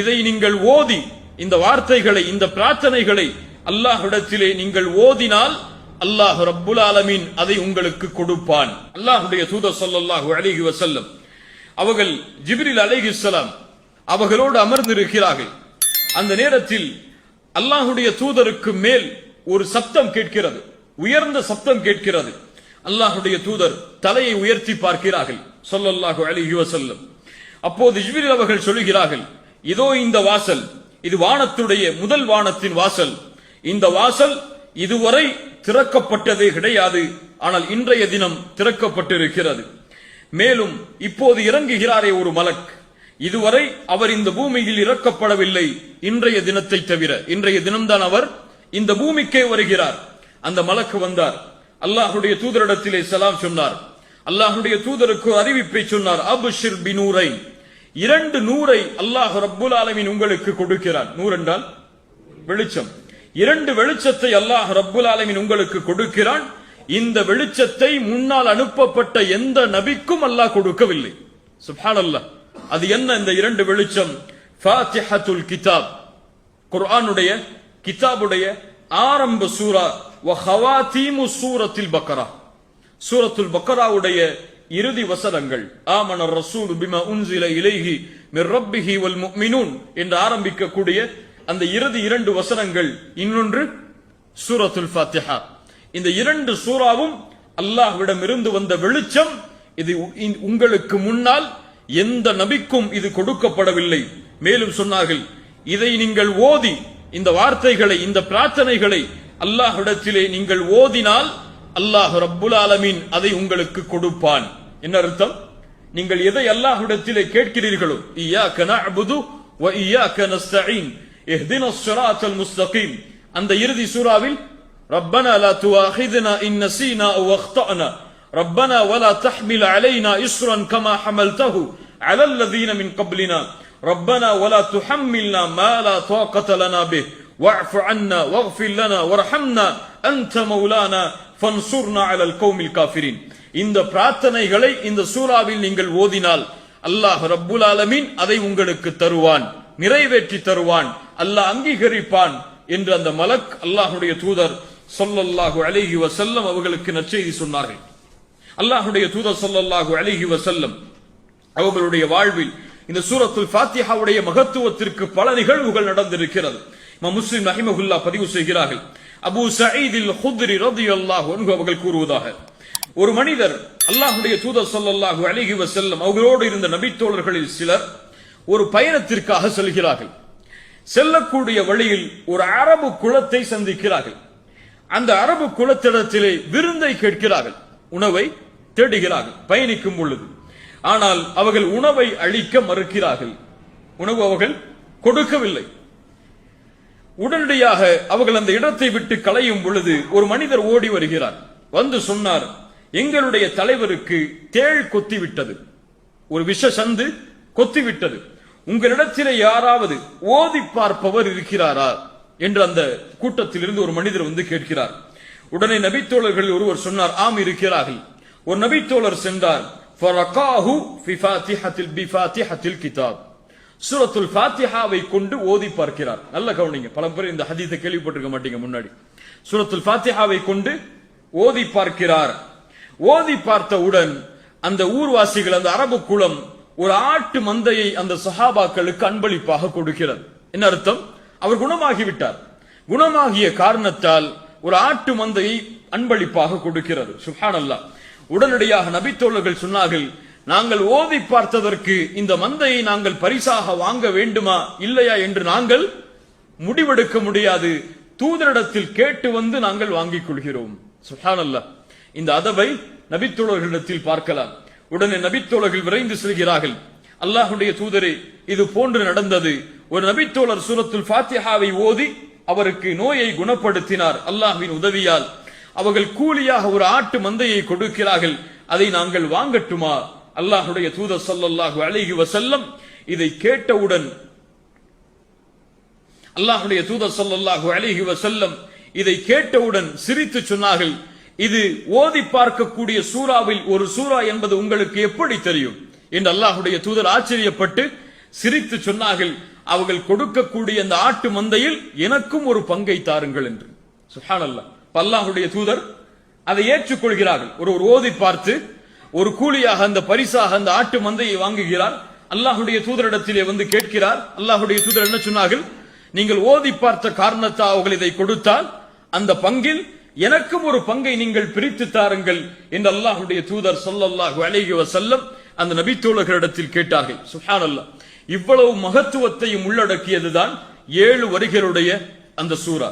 இதை நீங்கள் ஓதி இந்த வார்த்தைகளை இந்த பிரார்த்தனைகளை அல்லாஹ்விடத்திலே நீங்கள் ஓதினால் அல்லாஹ் ரப்புல் ஆலமீன் அதை உங்களுக்கு கொடுப்பான். அல்லாஹ்வுடைய தூதர் ஸல்லல்லாஹு அலைஹி வஸல்லம் அவர்கள் ஜிப்ரீல் அலைஹிஸ்ஸலாம் அவர்களோடு அமர்ந்திருக்கிறார்கள். அந்த நேரத்தில் அல்லாஹ்வுடைய தூதருக்கு மேல் ஒரு சப்தம் கேட்கிறது, உயர்ந்த சப்தம் கேட்கிறது. அல்லாஹ்வுடைய தூதர் தலையை உயர்த்தி பார்க்கிறார்கள் ஸல்லல்லாஹு அலைஹி வஸல்லம். அப்போது ஜிப்ரீல் அவர்கள் சொல்கிறார்கள், இதோ இந்த வாசல், இது வானத்துடைய முதல் வானத்தின் வாசல். இந்த வாசல் இதுவரை திறக்கப்பட்டதே கிடையாது, ஆனால் இன்றைய தினம் திறக்கப்பட்டிருக்கிறது. மேலும் இப்போது இறங்குகிறாரே ஒரு மலக், இதுவரை அவர் இந்த பூமியில் இறக்கப்படவில்லை இன்றைய தினத்தை தவிர. இன்றைய தினம்தான் அவர் இந்த பூமிக்கே வருகிறார். அந்த மலக்கு வந்தார், அல்லாஹ்வுடைய தூதரிடத்திலே சலாம் சொன்னார். அல்லாஹ்வுடைய தூதருக்கு அறிவிப்பை சொன்னார், அப்ஷிர் பினூரைன், 2 நூரை அல்லாஹ் ரப்புல் ஆலமீன் உங்களுக்கு கொடுக்கிறான். நூர் என்றால் வெளிச்சம். 2 வெளிச்சத்தை அல்லாஹ் ரப்புல் ஆலமீன் உங்களுக்கு கொடுக்கிறான். இந்த வெளிச்சத்தை முன்னால் அனுப்பப்பட்ட எந்த நபிக்கும் அல்லாஹ் கொடுக்கவில்லை. சுப்ஹானல்லாஹ். அது என்ன இந்த 2 வெளிச்சம்? ஃபாத்திஹத்துல் கிதாப், குர்ஆனுடைய கிதாபுடைய ஆரம்ப சூரா, வ ஹவாதீமு சூரத்துல் பக்ரா, சூரத்துல் பக்ராவுடைய இறுதி வசனங்கள். ஆமன ரசூல் பிமா உன்சில இலைஹி மிர் ரப்பிஹி வல் முஃமினூன் என்று ஆரம்பிக்கக்கூடிய அந்த இறுதி 2 வசனங்கள். இன்னொன்று சூரத்துல் ஃபாத்திஹா. இந்த 2 சூராவும் அல்லாஹ்விடம் இருந்து வந்த வெளிச்சம். இது உங்களுக்கு முன்னால் எந்த நபிக்கும் இது கொடுக்கப்படவில்லை. மேலும் சொன்னார்கள், இதை நீங்கள் ஓதி இந்த வார்த்தைகளை இந்த பிரார்த்தனைகளை அல்லாஹ்விடத்திலே நீங்கள் ஓதினால் அல்லாஹ் ரப்புல் ஆலமீன் அதை உங்களுக்கு கொடுப்பான். என்ன அர்த்தம்? நீங்கள் எதை அல்லாஹ்விடத்திலே கேட்கிறீர்களோ, இய்யாக நஅ்புது வ இய்யாக நஸ்தஈன் இஹ்தினஸ் ஸிராத்தல் முஸ்தகீம், அந்த இறுதி சூராவில் ரப்பனா லா துஆஹிதுனா இன் நஸீனா அவ் அக்தஅனா ரப்பனா வலா தஹ்மில் அலைனா இஸ்ரன் கமா ஹமல்தஹு அலல் லதீன மின் கப்லினா ரப்பனா வலா துஹம்மில்னா மா லா தாகத லனா பிஹ் வஅஃபு அன்னா வக்ஃபிர் லனா வர்ஹம்னா அன்த மௌலானா ஃபன்சுர்னா அலல் கௌமில் காஃபிரின். இந்த பிரார்த்தனைகளை இந்த சூராவில் நீங்கள் ஓதினால் அல்லாஹ் ரப்புல் ஆலமீன் அதை உங்களுக்கு தருவான், நிறைவேற்றி தருவான், அல்லாஹ் அங்கீகரிப்பான் என்று அந்த மலக் அல்லாஹ்வுடைய தூதர் ஸல்லல்லாஹு அலைஹி வஸல்லம் அவர்களுக்கு நற்செய்தி சொன்னார்கள். அல்லாஹ்வுடைய தூதர் ஸல்லல்லாஹு அலைஹி வஸல்லம் அவர்களுடைய வாழ்வில் இந்த சூரத்துல் ஃபாத்திஹாவுடைய மகத்துவத்திற்கு பல நிகழ்வுகள் நடந்திருக்கிறது. இமாம் முஸ்லிம் ரஹிமஹுல்லாஹ் பதிவு செய்கிறார்கள், அபூ சயீத் அல் குத்ரி ரலியல்லாஹு அன்ஹு அவர்கள் கூறுவதாக, ஒரு மனிதர் அல்லாஹ்வுடைய தூதர் ஸல்லல்லாஹு அலைஹி வஸல்லம் அவர்களோடு இருந்த நபித்தோழர்களில் சிலர் ஒரு பயணத்திற்காக செல்கிறார்கள். செல்லக்கூடிய வழியில் ஒரு அரபு குலத்தை சந்திக்கிறார்கள். அந்த அரபு குலத்திடத்திலே விருந்தை கேட்கிறார்கள், உணவை தேடுகிறார்கள் பயணிக்கும் பொழுது. ஆனால் அவர்கள் உணவை அளிக்க மறுக்கிறார்கள். உணவு அவர்கள் கொடுக்கவில்லை. உடனடியாக அவர்கள் அந்த இடத்தை விட்டு கலையும் பொழுது ஒரு மனிதர் ஓடி வருகிறார். வந்து சொன்னார், எங்களுடைய தலைவருக்கு தேள் கொத்திவிட்டது, ஒரு விஷ சந்து கொத்திவிட்டது, உங்களிடத்திலே யாராவது ஓதி பார்ப்பவர் இருக்கிறாரா என்று அந்த கூட்டத்திலிருந்து ஒரு மனிதர் வந்து கேட்கிறார். உடனே நபித்தோழர்கள் ஒருவர் சொன்னார், ஆம் இருக்கிறார்கள். ஒரு நபித்தோழர் சென்றார், ஃபரகாஹு ஃபி ஃபாத்திஹத்தில் பி ஃபாத்திஹத்தில் கிதாப், சூரத்துல் ஃபாத்திஹாவை கொண்டு ஓதி பார்க்கிறார். நல்ல கவனிங்க, பல பேர் இந்த ஹதீஸை கேள்விப்பட்டிருக்க மாட்டீங்க முன்னாடி. சூரத்துல் ஃபாத்திஹாவை கொண்டு ஓதி பார்க்கிறார். ஓதி பார்த்தவுடன் அந்த ஊர்வாசிகள், அந்த அரபு குலம் ஒரு ஆட்டு மந்தையை அந்த சஹாபாக்களுக்கு அன்பளிப்பாக கொடுக்கிறது. என்ன அர்த்தம்? அவர் குணமாகிவிட்டார். குணமாகிய காரணத்தால் ஒரு ஆட்டு மந்தையை அன்பளிப்பாக கொடுக்கிறது. சுப்ஹானல்லாஹ். உடனடியாக நபித்தோழர்கள் சொன்னார்கள், நாங்கள் ஓதி பார்த்ததற்கு இந்த மந்தையை நாங்கள் பரிசாக வாங்க வேண்டுமா இல்லையா என்று நாங்கள் முடிவெடுக்க முடியாது, தூதரிடத்தில் கேட்டு வந்து நாங்கள் வாங்கிக் கொள்கிறோம். சுப்ஹானல்லாஹ். இந்த அதபை நபித்தோழர்களிடத்தில் பார்க்கலாம். உடனே நபித்தோழர்கள் விரைந்து செல்கிறார்கள், அல்லாஹ்வுடைய தூதரே இது போன்று நடந்தது. ஒரு நபித்தோழர் சூரத்துல் ஃபாத்திஹாவை ஓதி அவருக்கு நோயை குணப்படுத்தினார் அல்லாஹ்வின் உதவியால். அவர்கள் கூலியாக ஒரு ஆட்டு மந்தையை கொடுக்கிறார்கள், அதை நாங்கள் வாங்கட்டுமா? அல்லாஹ்வுடைய தூதர் ஸல்லல்லாஹு அலைஹி வஸல்லம் இதை கேட்டவுடன் அல்லாஹ்வுடைய தூதர் ஸல்லல்லாஹு அலைஹி வஸல்லம் இதை கேட்டவுடன் சிரித்து சொன்னார்கள், இது ஓதி பார்க்கக்கூடிய சூறாவில் ஒரு சூரா என்பது உங்களுக்கு எப்படி தெரியும் என்று அல்லாஹ்வுடைய தூதர் ஆச்சரியப்பட்டு சிரித்து சொன்னார்கள், அவர்கள் கொடுக்கக்கூடிய அந்த ஆட்டு மந்தையில் எனக்கும் ஒரு பங்கை தாருங்கள் என்று. சுப்ஹானல்லாஹ். அல்லாஹ்வுடைய தூதர் அதை ஏற்றுக்கொள்கிறார்கள். ஒரு ஓதி பார்த்து ஒரு கூலியாக அந்த பரிசாக அந்த ஆட்டு மந்தையை வாங்குகிறார். அல்லாஹ்வுடைய தூதரிடத்திலே வந்து கேட்கிறார். அல்லாஹ்வுடைய தூதர் என்ன சொன்னார்கள்? நீங்கள் ஓதி பார்த்த காரணத்தால் அவர்கள் இதை கொடுத்தால் அந்த பங்கில் எனக்கும் ஒரு பங்கை நீங்கள் பிரித்து தாருங்கள் என்று அல்லாஹ்வுடைய தூதர் ஸல்லல்லாஹு அலைஹி வஸல்லம் அந்த நபித்தோழர்களிடத்தில் கேட்டார்கள். சுப்ஹானல்லாஹ். இவ்வளவு மகத்துவத்தையும் உள்ளடக்கியதுதான் 7 வரிகளுடைய அந்த சூரா.